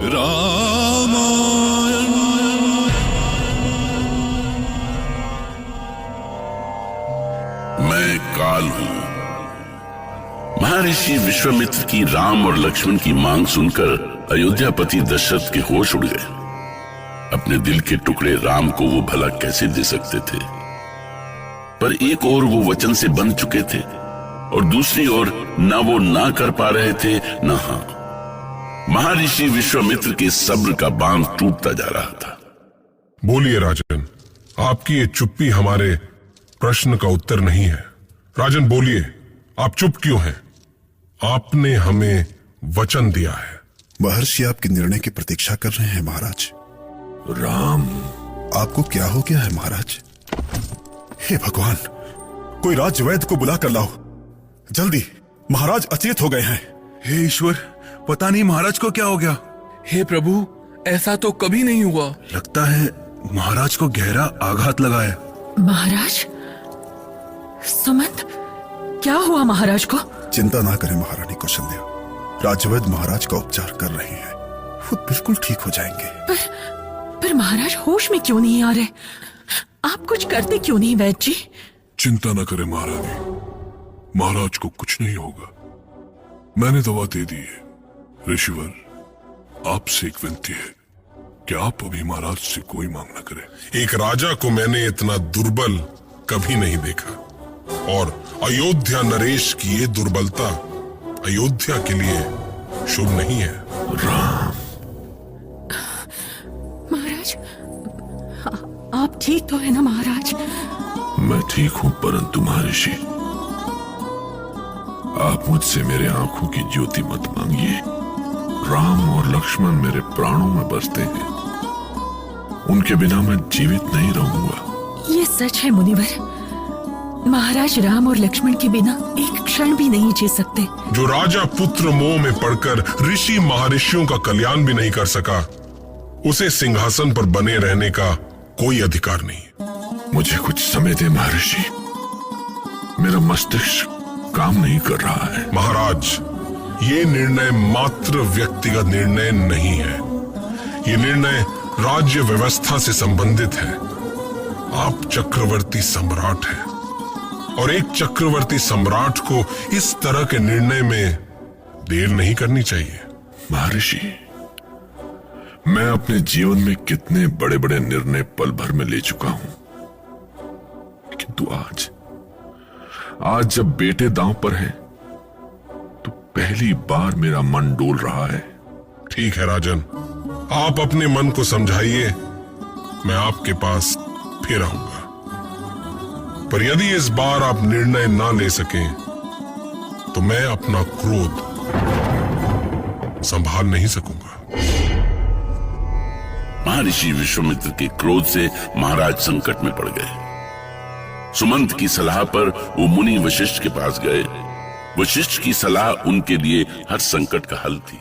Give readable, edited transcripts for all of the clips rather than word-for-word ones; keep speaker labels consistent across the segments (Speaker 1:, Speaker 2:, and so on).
Speaker 1: रामायण।
Speaker 2: मैं काल हूं। महर्षि विश्वामित्र की राम और लक्ष्मण की मांग सुनकर अयोध्यापति दशरथ के होश उड़ गए। अपने दिल के टुकड़े राम को वो भला कैसे दे सकते थे, पर एक ओर वो वचन से बंध चुके थे और दूसरी ओर ना वो ना कर पा रहे थे ना हाँ। महर्षि विश्वामित्र के सब्र का बांध टूटता जा रहा था।
Speaker 3: बोलिए राजन, आपकी ये चुप्पी हमारे प्रश्न का उत्तर नहीं है। राजन बोलिए, आप चुप क्यों हैं? आपने हमें वचन दिया है।
Speaker 4: महर्षि आपके निर्णय की प्रतीक्षा कर रहे हैं महाराज।
Speaker 2: राम,
Speaker 4: आपको क्या हो गया है महाराज? हे भगवान, कोई राजवैद्य को बुला कर लाओ जल्दी, महाराज अचेत हो गए हैं।
Speaker 5: हे ईश्वर, पता नहीं महाराज को क्या हो गया। हे प्रभु, ऐसा तो कभी नहीं हुआ। लगता है महाराज को गहरा आघात लगा है।
Speaker 6: महाराज, सुमंत, क्या हुआ महाराज को?
Speaker 4: चिंता ना करें महारानी कौशल्या, राजवैद्य महाराज का उपचार कर रहे हैं, वो बिल्कुल ठीक हो जाएंगे।
Speaker 6: पर महाराज होश में क्यों नहीं आ रहे? आप कुछ करते क्यों नहीं वैद्य जी?
Speaker 3: चिंता न करें महारानी, महाराज को कुछ नहीं होगा। मैंने दवा दे दी है। ऋषिवर, आपसे एक विनती है कि आप अभी महाराज से कोई मांग न करें। एक राजा को मैंने इतना दुर्बल कभी नहीं देखा, और अयोध्या नरेश की ये दुर्बलता अयोध्या के लिए शुभ नहीं है।
Speaker 2: राम,
Speaker 6: महाराज, आप ठीक तो है ना महाराज?
Speaker 2: मैं ठीक हूं, परंतु महर्षि, आप मुझसे मेरे आंखों की ज्योति मत मांगिए। राम और लक्ष्मण मेरे प्राणों में बसते हैं, उनके बिना मैं जीवित नहीं रहूंगा।
Speaker 6: ये सच है मुनिवर, महाराज राम और लक्ष्मण के बिना एक क्षण भी नहीं जी सकते।
Speaker 3: जो राजा पुत्र मोह में पड़कर ऋषि महर्षियों का कल्याण भी नहीं कर सका, उसे सिंहासन पर बने रहने का कोई अधिकार नहीं।
Speaker 2: मुझे कुछ समय दे महर्षि, मेरा मस्तिष्क काम नहीं कर रहा है।
Speaker 3: महाराज, ये निर्णय मात्र व्यक्तिगत निर्णय नहीं है, ये निर्णय राज्य व्यवस्था से संबंधित है। आप चक्रवर्ती सम्राट हैं, और एक चक्रवर्ती सम्राट को इस तरह के निर्णय में देर नहीं करनी चाहिए।
Speaker 2: महर्षि, मैं अपने जीवन में कितने बड़े बड़े निर्णय पल भर में ले चुका हूं, किंतु आज जब बेटे दांव पर हैं, तो पहली बार मेरा मन डोल रहा है।
Speaker 3: ठीक है राजन, आप अपने मन को समझाइए, मैं आपके पास फिर आऊंगा। पर यदि इस बार आप निर्णय ना ले सकें, तो मैं अपना क्रोध संभाल नहीं सकूंगा।
Speaker 2: महर्षि विश्वामित्र के क्रोध से महाराज संकट में पड़ गए। सुमंत की सलाह पर वो मुनि वशिष्ठ के पास गए। वशिष्ठ की सलाह उनके लिए हर संकट का हल थी।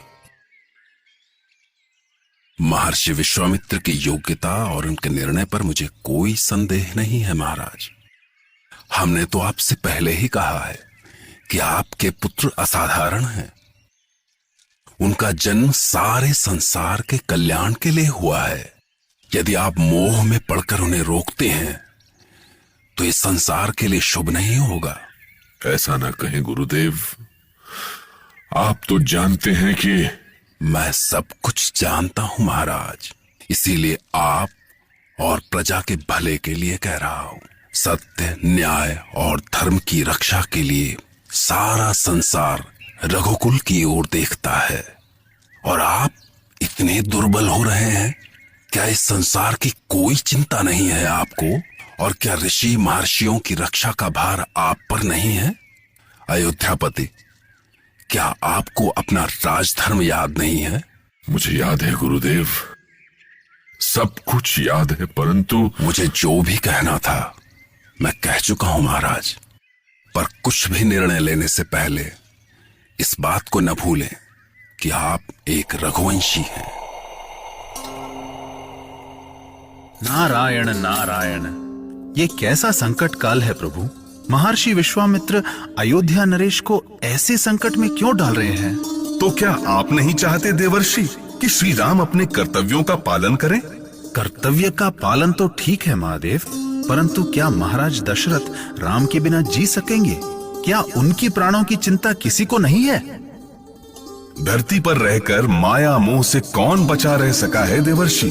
Speaker 7: महर्षि विश्वामित्र की योग्यता और उनके निर्णय पर मुझे कोई संदेह नहीं है महाराज। हमने तो आपसे पहले ही कहा है कि आपके पुत्र असाधारण हैं। उनका जन्म सारे संसार के कल्याण के लिए हुआ है। यदि आप मोह में पड़कर उन्हें रोकते हैं, तो इस संसार के लिए शुभ नहीं होगा।
Speaker 2: ऐसा ना कहें गुरुदेव, आप तो जानते हैं कि
Speaker 7: मैं सब कुछ जानता हूं महाराज, इसीलिए आप और प्रजा के भले के लिए कह रहा हूं। सत्य, न्याय और धर्म की रक्षा के लिए सारा संसार रघुकुल की ओर देखता है, और आप इतने दुर्बल हो रहे हैं। क्या इस संसार की कोई चिंता नहीं है आपको? और क्या ऋषि महर्षियों की रक्षा का भार आप पर नहीं है? अयोध्यापति, क्या आपको अपना राजधर्म याद नहीं है?
Speaker 2: मुझे याद है गुरुदेव, सब कुछ याद है, परंतु
Speaker 7: मुझे जो भी कहना था मैं कह चुका हूं महाराज। पर कुछ भी निर्णय लेने से पहले इस बात को न भूलें कि आप एक रघुवंशी हैं।
Speaker 8: नारायण नारायण, ये कैसा संकट काल है प्रभु। महर्षि विश्वामित्र अयोध्या नरेश को ऐसे संकट में क्यों डाल रहे हैं?
Speaker 5: तो क्या आप नहीं चाहते देवर्षि
Speaker 1: कि श्री राम अपने कर्तव्यों का पालन करें।
Speaker 8: कर्तव्य का पालन तो ठीक है महादेव, परंतु क्या महाराज दशरथ राम के बिना जी सकेंगे? क्या उनकी प्राणों की चिंता किसी को नहीं है?
Speaker 1: धरती पर रहकर माया मोह से कौन बचा रह सका है देवर्षि?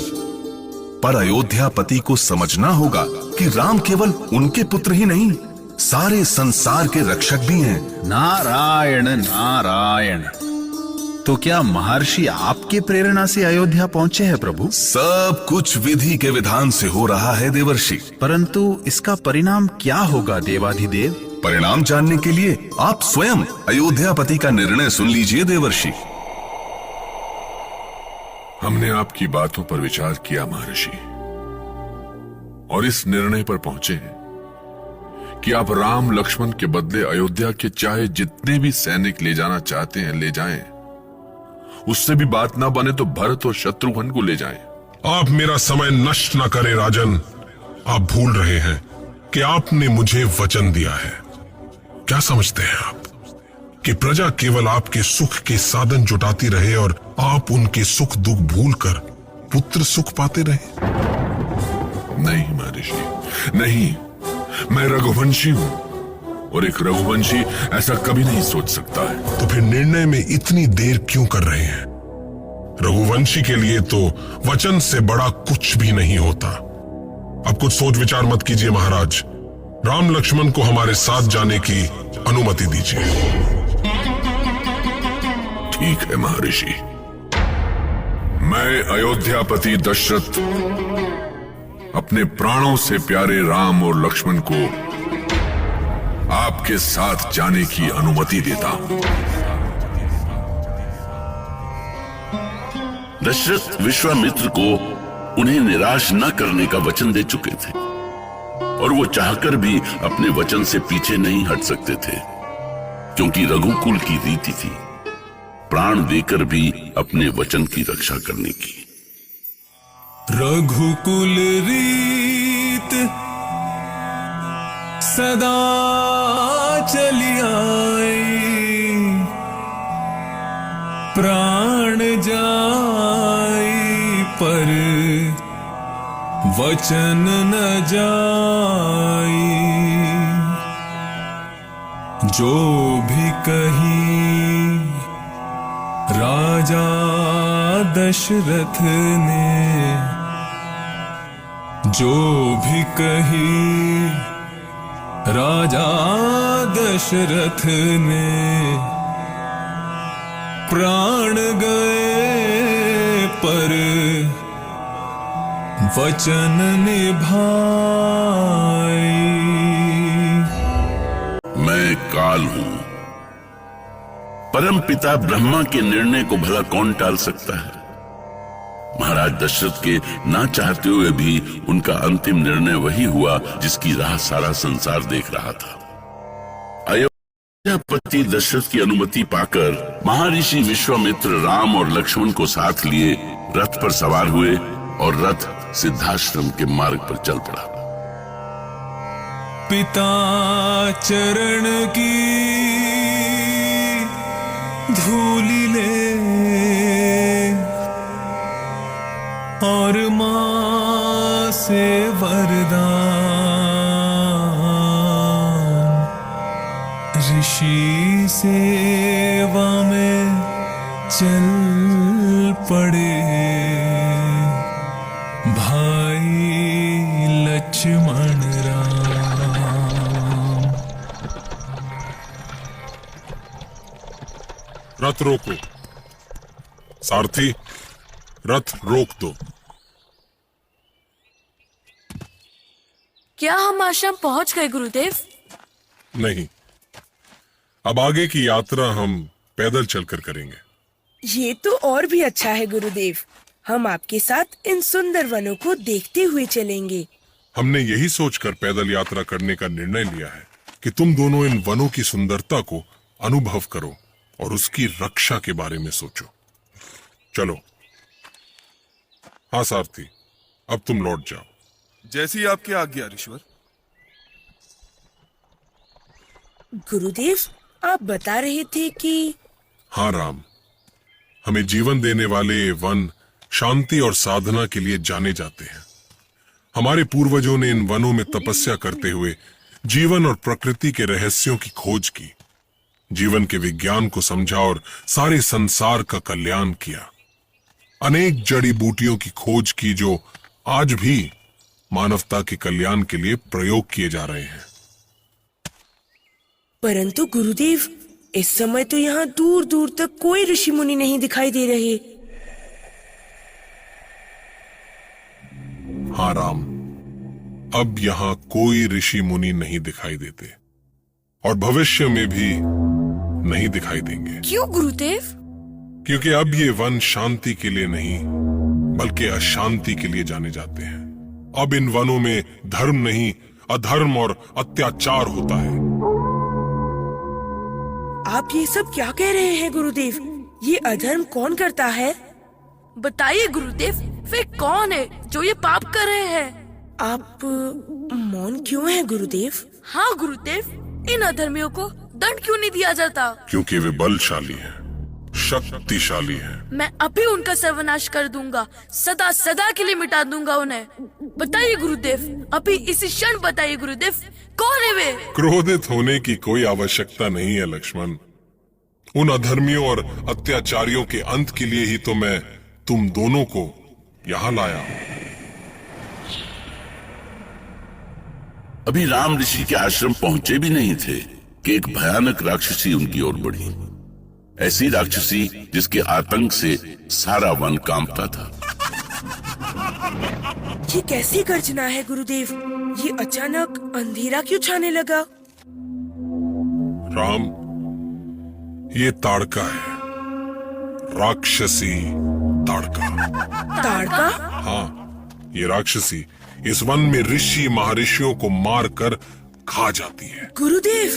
Speaker 1: पर अयोध्यापति को समझना होगा कि राम केवल उनके पुत्र ही नहीं, सारे संसार के रक्षक भी हैं।
Speaker 8: नारायण नारायण। तो क्या महर्षि आपके प्रेरणा से अयोध्या पहुंचे हैं प्रभु?
Speaker 1: सब कुछ विधि के विधान से हो रहा है देवर्षि।
Speaker 8: परंतु इसका परिणाम क्या होगा देवाधिदेव?
Speaker 1: परिणाम जानने के लिए आप स्वयं अयोध्यापति का निर्णय सुन लीजिए देवर्षि।
Speaker 3: हमने आपकी बातों पर विचार किया महर्षि, और इस निर्णय पर पहुंचे हैं कि आप राम लक्ष्मण के बदले अयोध्या के चाहे जितने भी सैनिक ले जाना चाहते हैं ले जाएं। उससे भी बात ना बने तो भरत और शत्रुघ्न को ले जाएं।
Speaker 9: आप मेरा समय नष्ट न करें राजन। आप भूल रहे हैं कि आपने मुझे वचन दिया है। क्या समझते हैं आप कि प्रजा केवल आपके सुख के साधन जुटाती रहे और आप उनके सुख दुख भूलकर पुत्र सुख पाते रहे?
Speaker 3: नहीं महर्षि, नहीं। मैं रघुवंशी हूं, और एक रघुवंशी ऐसा कभी नहीं सोच सकता है।
Speaker 9: तो फिर निर्णय में इतनी देर क्यों कर रहे हैं? रघुवंशी के लिए तो वचन से बड़ा कुछ भी नहीं होता। अब कुछ सोच विचार मत कीजिए महाराज। राम लक्ष्मण को हमारे साथ जाने की अनुमति दीजिए।
Speaker 3: ठीक है महर्षि। मैं अयोध्यापति दशरथ अपने प्राणों से प्यारे राम और लक्ष्मण को आपके साथ जाने की अनुमति देता हूं।
Speaker 2: दशरथ विश्वामित्र को उन्हें निराश न करने का वचन दे चुके थे, और वो चाहकर भी अपने वचन से पीछे नहीं हट सकते थे, क्योंकि रघुकुल की रीति थी प्राण देकर भी अपने वचन की रक्षा करने की।
Speaker 5: रघुकुल रीत सदा चली आई, प्राण जाई पर वचन न जाई। जो भी कही राजा दशरथ ने, जो भी कही राजा दशरथ ने, प्राण गए पर वचन निभाई।
Speaker 2: मैं काल हूं, परम पिता ब्रह्मा के निर्णय को भला कौन टाल सकता है? महाराज दशरथ के ना चाहते हुए भी उनका अंतिम निर्णय वही हुआ जिसकी राह सारा संसार देख रहा था। अयोध्यापति दशरथ की अनुमति पाकर महर्षि विश्वामित्र राम और लक्ष्मण को साथ लिए रथ पर सवार हुए और रथ सिद्धाश्रम के मार्ग पर चल पड़ा।
Speaker 5: पिता चरण की धूलि ले और मां से वरदान, ऋषि सेवा में चल पड़े भाई लक्ष्मण राम।
Speaker 9: रथ रोको। सारथी, रथ रोक दो।
Speaker 10: क्या हम आश्रम पहुंच गए गुरुदेव?
Speaker 9: नहीं, अब आगे की यात्रा हम पैदल चलकर करेंगे।
Speaker 11: ये तो और भी अच्छा है गुरुदेव। हम आपके साथ इन सुंदर वनों को देखते हुए चलेंगे।
Speaker 9: हमने यही सोचकर पैदल यात्रा करने का निर्णय लिया है कि तुम दोनों इन वनों की सुंदरता को अनुभव करो और उसकी रक्षा के बारे में सोचो। चलो। हाँ सारथी, अब तुम लौट जाओ।
Speaker 5: जैसी आपकी आज्ञा ऋषिवर।
Speaker 11: गुरुदेव, आप बता रहे थे कि...
Speaker 9: हाँ राम, हमें जीवन देने वाले ये वन शांति और साधना के लिए जाने जाते हैं। हमारे पूर्वजों ने इन वनों में तपस्या करते हुए जीवन और प्रकृति के रहस्यों की खोज की, जीवन के विज्ञान को समझा और सारे संसार का कल्याण किया। अनेक जड़ी बूटियों की खोज की जो आज भी मानवता के कल्याण के लिए प्रयोग किए जा रहे हैं।
Speaker 11: परंतु गुरुदेव, इस समय तो यहाँ दूर दूर तक कोई ऋषि मुनि नहीं दिखाई दे रहे।
Speaker 9: हाँ राम, अब यहाँ कोई ऋषि मुनि नहीं दिखाई देते और भविष्य में भी नहीं दिखाई देंगे।
Speaker 10: क्यों गुरुदेव?
Speaker 9: क्योंकि अब ये वन शांति के लिए नहीं बल्कि अशांति के लिए जाने जाते हैं। अब इन वनों में धर्म नहीं, अधर्म और अत्याचार होता है।
Speaker 11: आप ये सब क्या कह रहे हैं गुरुदेव? ये अधर्म कौन करता है?
Speaker 10: बताइए गुरुदेव, वे कौन है जो ये पाप कर रहे हैं?
Speaker 11: आप मौन क्यों हैं गुरुदेव?
Speaker 10: हाँ गुरुदेव, इन अधर्मियों को दंड क्यों नहीं दिया जाता?
Speaker 9: क्योंकि वे बलशाली हैं, शक्तिशाली हैं।
Speaker 10: मैं अभी उनका सर्वनाश कर दूंगा, सदा सदा के लिए मिटा दूंगा उन्हें। बताइए गुरुदेव, अभी इसी क्षण बताइए गुरुदेव, कौन है वे?
Speaker 9: क्रोधित होने की कोई आवश्यकता नहीं है लक्ष्मण। उन अधर्मियों और अत्याचारियों के अंत के लिए ही तो मैं तुम दोनों को यहां लाया हूं।
Speaker 2: अभी राम ऋषि के आश्रम पहुंचे भी नहीं थे कि एक भयानक राक्षसी उनकी ओर बढ़ी। ऐसी राक्षसी जिसके आतंक से सारा वन कांपता था।
Speaker 11: ये कैसी गर्जना है गुरुदेव? ये अचानक अंधेरा क्यों छाने लगा?
Speaker 9: राम, ये ताड़का है, राक्षसी ताड़का।
Speaker 11: ताड़का?
Speaker 9: हाँ, ये राक्षसी इस वन में ऋषि महर्षियों को मारकर खा जाती है।
Speaker 11: गुरुदेव!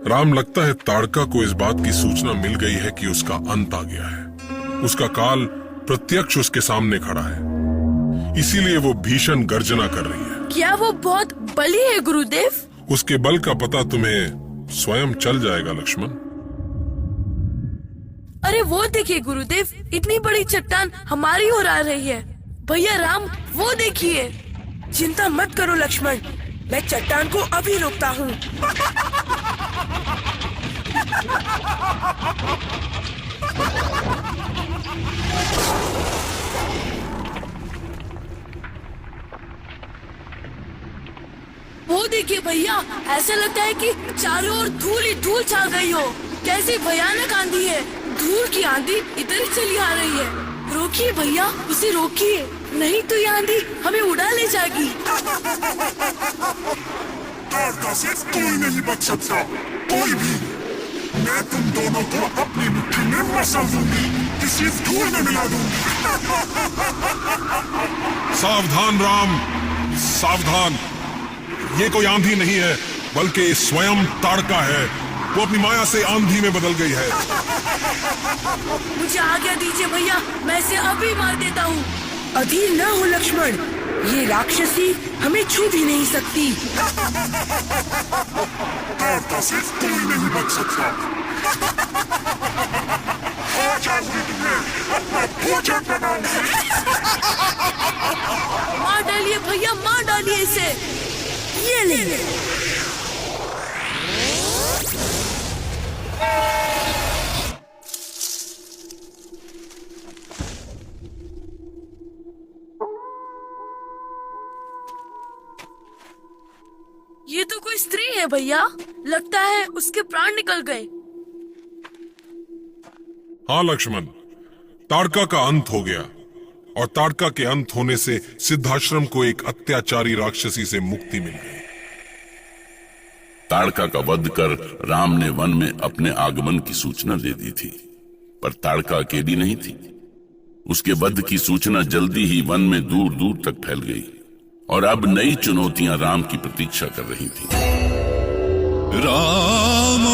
Speaker 9: राम, लगता है ताड़का को इस बात की सूचना मिल गई है कि उसका अंत आ गया है। उसका काल प्रत्यक्ष उसके सामने खड़ा है, इसीलिए वो भीषण गर्जना कर रही है।
Speaker 10: क्या वो बहुत बली है गुरुदेव?
Speaker 9: उसके बल का पता तुम्हें स्वयं चल जाएगा लक्ष्मण।
Speaker 10: अरे वो देखिए गुरुदेव, इतनी बड़ी चट्टान हमारी ओर आ रही है। भैया राम, वो देखिए।
Speaker 11: चिंता मत करो लक्ष्मण, मैं चट्टान को अभी रोकता हूँ।
Speaker 10: वो देखिए भैया, ऐसा लगता है कि चारों ओर धूल ही धूल छा गई हो। कैसी भयानक आंधी है। धूल की आंधी इधर ही चली आ रही है। रोकिए भैया, उसे रोकिए, नहीं तो ये आंधी हमें उड़ा ले जाएगी।
Speaker 3: कोई नहीं बच सकता, कोई भी। मैं तुम दोनों को अपनी मुट्ठी में मसल दूंगी, किसी धूल में मिला दूंगी।
Speaker 9: सावधान राम, सावधान। ये कोई आंधी नहीं है बल्कि स्वयं ताड़का है। वो अपनी माया से आंधी में बदल गई है।
Speaker 10: मुझे आज्ञा दीजिए भैया, मैं इसे अभी मार देता हूँ।
Speaker 11: अधीर न हो लक्ष्मण, ये राक्षसी हमें छू भी नहीं सकती।
Speaker 3: ताड़का से कोई नहीं बच सकता। आज आऊंगी तुम्हें अपना भोजन बनाऊंगी।
Speaker 10: मार डालिए भैया, मार डालिए इसे।
Speaker 11: ये ले।
Speaker 10: ये तो कोई स्त्री है भैया, लगता है उसके प्राण निकल गए।
Speaker 9: हाँ लक्ष्मण, ताड़का का अंत हो गया और ताड़का के अंत होने से सिद्धाश्रम को एक अत्याचारी राक्षसी से मुक्ति मिल गई।
Speaker 2: ताड़का का वध कर राम ने वन में अपने आगमन की सूचना दे दी थी, पर ताड़का अकेली नहीं थी। उसके वध की सूचना जल्दी ही वन में दूर दूर तक फैल गई और अब नई चुनौतियां राम की प्रतीक्षा कर रही थी।
Speaker 7: राम